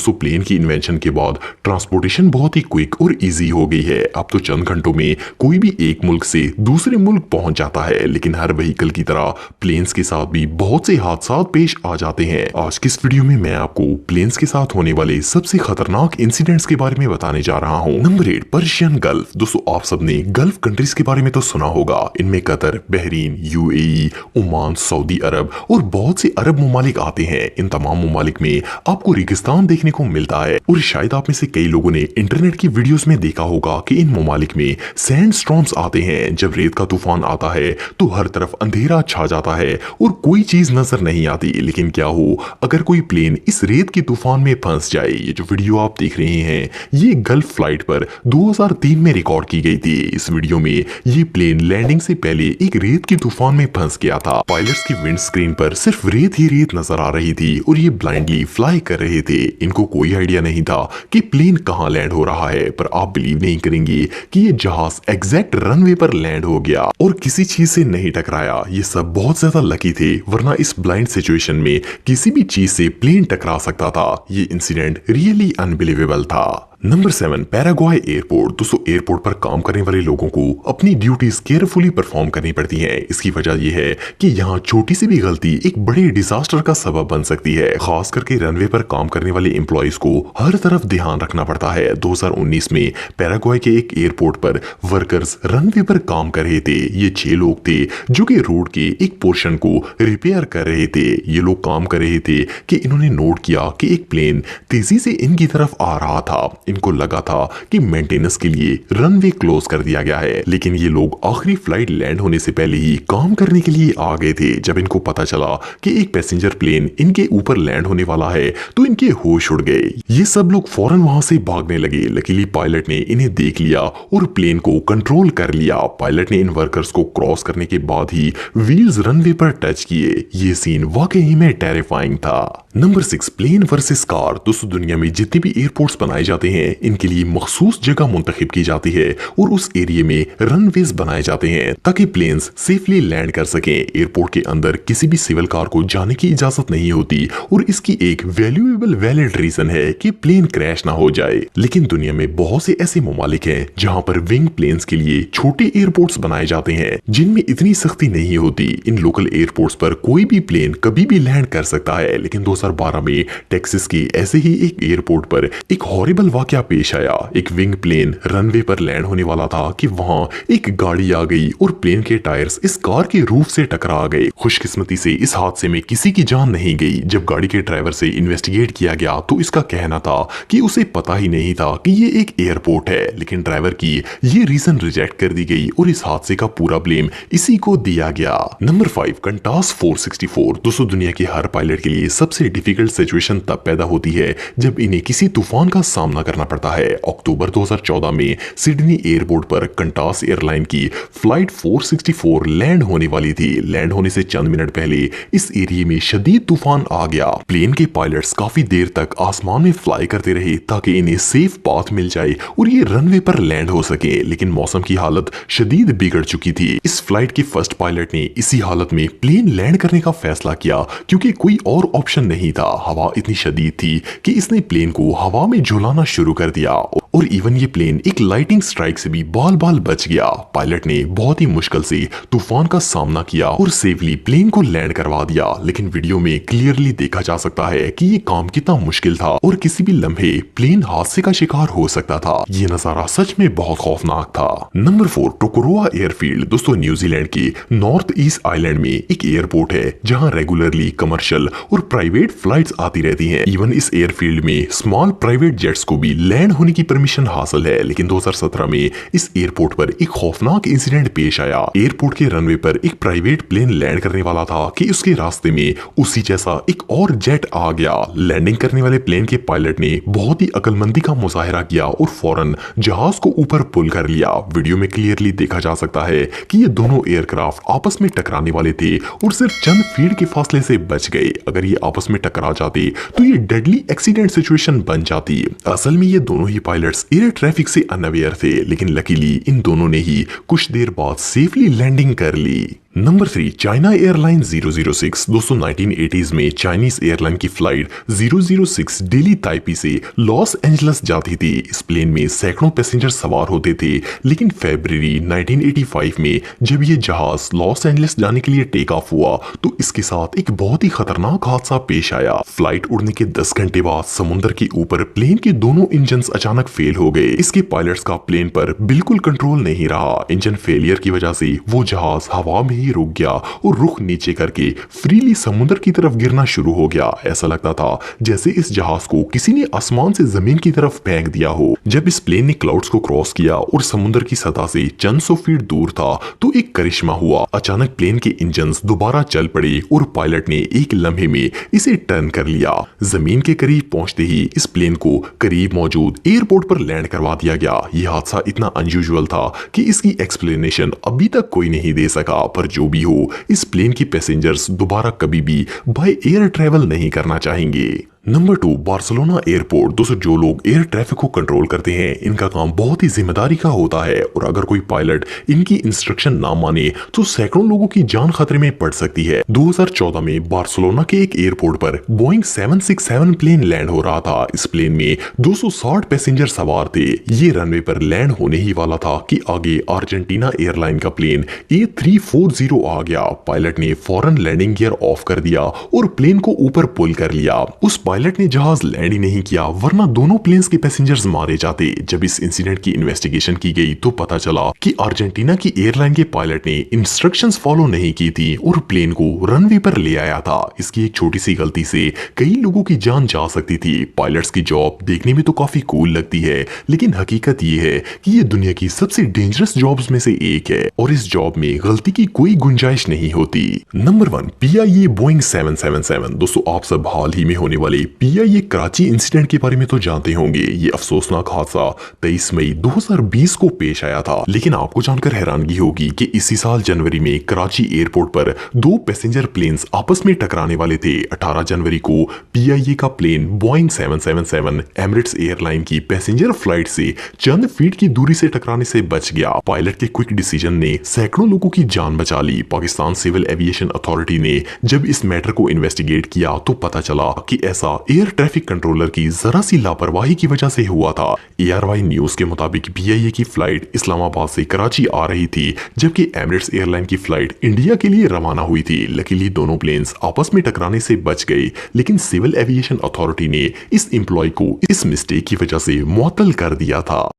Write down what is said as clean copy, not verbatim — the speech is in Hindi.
दोस्तों प्लेन की इन्वेंशन के बाद ट्रांसपोर्टेशन बहुत ही क्विक और इजी हो गई है। अब तो चंद घंटों में कोई भी एक मुल्क से दूसरे मुल्क पहुंच जाता है। लेकिन हर व्हीकल की तरह प्लेन्स के साथ भी बहुत से हादसा पेश आ जाते हैं। आज की इस वीडियो में मैं आपको प्लेन्स के साथ होने वाले सबसे खतरनाक इंसिडेंट्स के बारे में बताने जा रहा हूँ। Number 8, Persian gulf. दोस्तों आप सबने गल्फ कंट्रीज के बारे में तो सुना होगा। इनमें Qatar, Bahrain, UAE, Oman, Saudi Arab और बहुत से अरब ममालिक आते हैं। इन तमाम ममालिक में आपको रेगिस्तान देखने को मिलता है और शायद आप में से कई लोगों ने इंटरनेट की वीडियोस में देखा होगा कि इन ममालिक में सैंड स्टॉर्म्स आते हैं। जब रेत का तूफान आता है तो हर तरफ अंधेरा छा जाता है और कोई चीज नजर नहीं आती। लेकिन क्या हो अगर कोई प्लेन इस रेत के तूफान में फंस जाए। ये जो वीडियो आप देख रहे हैं ये गल्फ फ्लाइट पर 2003 में रिकॉर्ड की गई थी। इस वीडियो में ये प्लेन लैंडिंग से पहले एक रेत के तूफान में फंस गया था। पायलट्स की विंड स्क्रीन पर सिर्फ रेत ही रेत नजर आ रही थी और ये ब्लाइंडली फ्लाई कर रहे थे। इनको कोई आइडिया नहीं था कि प्लेन कहां लैंड हो रहा है। पर आप बिलीव नहीं करेंगे कि ये जहाज एग्जैक्ट रनवे पर लैंड हो गया और किसी चीज से नहीं टकराया। ये सब बहुत ज्यादा लकी थे, वरना इस ब्लाइंड सिचुएशन में किसी भी चीज से प्लेन टकरा सकता था। ये इंसिडेंट रियली अनबिलीवेबल था। नंबर 7, पैराग्वाय एयरपोर्ट। दोस्तों एयरपोर्ट पर काम करने वाले लोगों को अपनी ड्यूटीज केयरफुली परफॉर्म करनी पड़ती हैं। इसकी वजह यह है कि यहाँ छोटी सी भी गलती एक बड़े डिजास्टर का सबब बन सकती है। खास करके रनवे पर काम करने वाले एम्प्लॉइज को हर तरफ ध्यान रखना पड़ता है। 2019 में पैराग्वाय के एक एयरपोर्ट पर वर्कर्स रनवे पर काम कर रहे थे। ये 6 लोग थे जो कि रोड के एक पोर्शन को रिपेयर कर रहे थे। ये लोग काम कर रहे थे कि इन्होंने नोट किया कि एक प्लेन तेजी से इनकी तरफ आ रहा था। इनको लगा था कि मेंटेनेंस के लिए रनवे क्लोज कर दिया गया है। लेकिन ये लोग आखिरी फ्लाइट लैंड होने से पहले ही काम करने के लिए आ गए थे। जब इनको पता चला कि एक पैसेंजर प्लेन इनके ऊपर लैंड होने वाला है तो इनके होश उड़ गए। ये सब लोग फौरन वहां से भागने लगे। लकीली पायलट ने इन्हें देख लिया और प्लेन को कंट्रोल कर लिया। पायलट ने इन वर्कर्स को क्रॉस करने के बाद ही व्हील्स रनवे पर टच किए। ये सीन वाकई में टेरिफाइंग था। Number 6, plane versus car. दोस्तों दुनिया में जितने भी एयरपोर्ट्स बनाए जाते हैं इनके लिए मखसूस जगह मुंतखब की जाती है और उस एरिया में रनवेज बनाए जाते हैं ताकि प्लेन्स सेफली लैंड कर सकें। एयरपोर्ट के अंदर किसी भी सिविल कार को जाने की इजाजत नहीं होती और इसकी एक वैल्यूएबल वैलिड रीजन है कि प्लेन क्रैश ना हो जाए। लेकिन दुनिया में बहुत से ऐसे ममालिक हैं जहां पर विंग प्लेन्स के लिए छोटे एयरपोर्ट्स बनाए जाते हैं जिनमें इतनी सख्ती नहीं होती। इन लोकल एयरपोर्ट्स पर कोई भी प्लेन कभी भी लैंड कर सकता है। लेकिन 2012 में टेक्सास के ऐसे ही एक एयरपोर्ट पर एक हॉरिबल वाकया पेश आया। एक विंग प्लेन रनवे पर लैंड होने वाला था कि वहां एक गाड़ी आ गई और प्लेन के टायर्स इस कार के रूफ से टकरा गए। खुशकिस्मती से इस हादसे में किसी की जान नहीं गई। जब गाड़ी के ड्राइवर से इन्वेस्टिगेट किया गया तो इसका कहना था कि उसे पता ही नहीं था कि ये एक एयरपोर्ट है। लेकिन ड्राइवर की ये रीजन रिजेक्ट कर दी गई और इस हादसे का पूरा ब्लेम इसी को दिया गया। नंबर 5, कंटास 464। दोस्तों दुनिया के हर पायलट के लिए सबसे डिफिकल्ट सिचुएशन तब पैदा होती है जब इन्हें किसी तूफान का सामना करना पड़ता है। अक्टूबर 2014 में सिडनी एयरपोर्ट पर कंटास एयरलाइन की फ्लाइट 464 लैंड होने वाली थी। लैंड होने से चंद मिनट पहले इस एरिया में शदीद तूफान आ गया। प्लेन के पायलट्स काफी देर तक आसमान में फ्लाई करते रहे ताकि इन्हें सेफ पाथ मिल जाए और ये रनवे पर लैंड हो सके। लेकिन मौसम की हालत शदीद बिगड़ चुकी थी। इस फ्लाइट के फर्स्ट पायलट ने इसी हालत में प्लेन लैंड करने का फैसला किया क्योंकि कोई और ऑप्शन नहीं था। हवा इतनी शदीद थी कि इसने प्लेन को हवा में झुलाना शुरू कर दिया और इवन ये प्लेन एक लाइटिंग स्ट्राइक से भी बाल बाल बच गया। पायलट ने बहुत ही मुश्किल से तूफान का सामना किया और सेफली प्लेन को लैंड करवा दिया। लेकिन वीडियो में क्लियरली देखा जा सकता है कि ये काम कितना मुश्किल था और किसी भी लम्हे प्लेन हादसे का शिकार हो सकता था। ये नजारा सच में बहुत खौफनाक था। Number 4, Tokoroa airfield. दोस्तों न्यूजीलैंड की नॉर्थ ईस्ट आइलैंड में एक एयरपोर्ट है जहां रेगुलरली कमर्शियल और प्राइवेट फ्लाइट्स आती रहती हैं। इवन इस एयरफील्ड में स्मॉल प्राइवेट जेट्स को भी लैंड होने की परमिशन हासिल है। लेकिन 2017 में इस एयरपोर्ट पर एक खौफनाक इंसिडेंट पेश आया। एयरपोर्ट के रनवे पर एक प्राइवेट प्लेन लैंड करने वाला था कि उसके रास्ते में उसी जैसा एक और जेट आ गया। लैंडिंग करने वाले प्लेन के पायलट ने बहुत ही अक्लमंदी का मुजाहिरा किया और फौरन जहाज को ऊपर पुल कर लिया। वीडियो में क्लियरली देखा जा सकता है कि ये दोनों एयरक्राफ्ट आपस में टकराने वाले थे और सिर्फ चंद फीट के फासले से बच गए। अगर ये आपस में टकरा जाते तो ये डेडली एक्सीडेंट सिचुएशन बन जाती। असल में ये दोनों ही पायलट्स एयर ट्रैफिक से अनअवेयर थे, लेकिन लकीली इन दोनों ने ही कुछ देर बाद सेफली लैंडिंग कर ली। Number 3 China airline 006। दोस्तों 1980s में चाइनीज एयरलाइन की फ्लाइट 006 दिल्ली ताइपी से लॉस एंजलस जाती थी। इस प्लेन में सैकड़ों पैसेंजर सवार होते थे, लेकिन फरवरी 1985 में जब ये जहाज लॉस एंजलस जाने के लिए टेक ऑफ हुआ तो इसके साथ एक बहुत ही खतरनाक हादसा पेश आया। फ्लाइट उड़ने के 10 घंटे बाद समुद्र के ऊपर प्लेन के दोनों इंजन अचानक फेल हो गए। इसके पायलट्स का प्लेन पर बिल्कुल कंट्रोल नहीं रहा। इंजन फेलियर की वजह से वो जहाज हवा में ही रुक गया और रुख नीचे करके फ्रीली समुद्र की तरफ गिरना शुरू हो गया। ऐसा लगता था जैसे इस जहाज को किसी ने आसमान से जमीन की तरफ फेंक दिया हो। जब इस प्लेन ने क्लाउड्स को क्रॉस किया और समुद्र की सतह से चंद सौ फीट दूर था तो एक करिश्मा हुआ। अचानक प्लेन के इंजन दोबारा चल पड़े और पायलट ने एक लम्हे में इसे टर्न कर लिया। जमीन के करीब पहुंचते ही इस प्लेन को करीब मौजूद एयरपोर्ट पर लैंड करवा दिया गया। यह हादसा इतना अनयूजुअल था कि इसकी एक्सप्लेनेशन अभी तक कोई नहीं दे सका, पर जो भी हो इस प्लेन की पैसेंजर्स दोबारा कभी भी बाय एयर ट्रेवल नहीं करना चाहेंगे। Number 2 Barcelona airport. दोस्तों जो लोग एयर ट्रैफिक को कंट्रोल करते हैं इनका काम बहुत ही जिम्मेदारी का होता है और अगर कोई पायलट इनकी इंस्ट्रक्शन ना माने तो सैकड़ों लोगों की जान खतरे में पड़ सकती है। 2014 में बार्सिलोना के एक एयरपोर्ट पर बोइंग 767 प्लेन लैंड हो रहा था। इस प्लेन में 260 पैसेंजर सवार थे। ये रनवे पर लैंड होने ही वाला था कि आगे अर्जेंटीना एयरलाइन का प्लेन A340 आ गया। पायलट ने फौरन लैंडिंग गियर ऑफ कर दिया और प्लेन को ऊपर पुल कर लिया। उस पायलट ने जहाज लैंड ही नहीं किया, वरना दोनों प्लेन्स के पैसेंजर्स मारे जाते। जब इस इंसिडेंट की इन्वेस्टिगेशन की गई तो पता चला कि अर्जेंटीना की एयरलाइन के पायलट ने इंस्ट्रक्शंस फॉलो नहीं की थी और प्लेन को रनवे पर ले आया था। इसकी एक छोटी सी गलती से कई लोगों की जान जा सकती थी। पायलट्स की जॉब देखने में तो काफी कूल लगती है, लेकिन हकीकत ये है कि ये दुनिया की सबसे डेंजरस जॉब्स में से एक है और इस जॉब में गलती की कोई गुंजाइश नहीं होती। Number 1 PIA Boeing 777। दोस्तों आप सब हाल ही में होने वाले PIA कराची इंसिडेंट के बारे में तो जानते होंगे। ये अफसोसनाक हादसा 23 मई 2020 को पेश आया था, लेकिन आपको जानकर हैरानगी होगी कि इसी साल जनवरी में कराची एयरपोर्ट पर 2 पैसेंजर प्लेन्स आपस में टकराने वाले थे। 18 जनवरी को PIA का प्लेन बोइंग 777 एमिरेट्स एयरलाइन की पैसेंजर फ्लाइट से चंद फीट की दूरी से टकराने से बच गया। पायलट के क्विक डिसीजन ने सैकड़ों लोगों की जान बचा ली। पाकिस्तान सिविल एविएशन अथॉरिटी ने जब इस मैटर को इन्वेस्टिगेट किया तो पता चला कि ऐसा एयर ट्रैफिक कंट्रोलर की जरा सी लापरवाही की वजह से हुआ था। ARY न्यूज के मुताबिक PIA की फ्लाइट इस्लामाबाद से कराची आ रही थी, जबकि एमिरेट्स एयरलाइन की फ्लाइट इंडिया के लिए रवाना हुई थी। लकीली दोनों प्लेन्स आपस में टकराने से बच गए, लेकिन सिविल एविएशन अथॉरिटी ने इस एम्प्लॉय को इस मिस्टेक की वजह से मुअत्तल कर दिया था।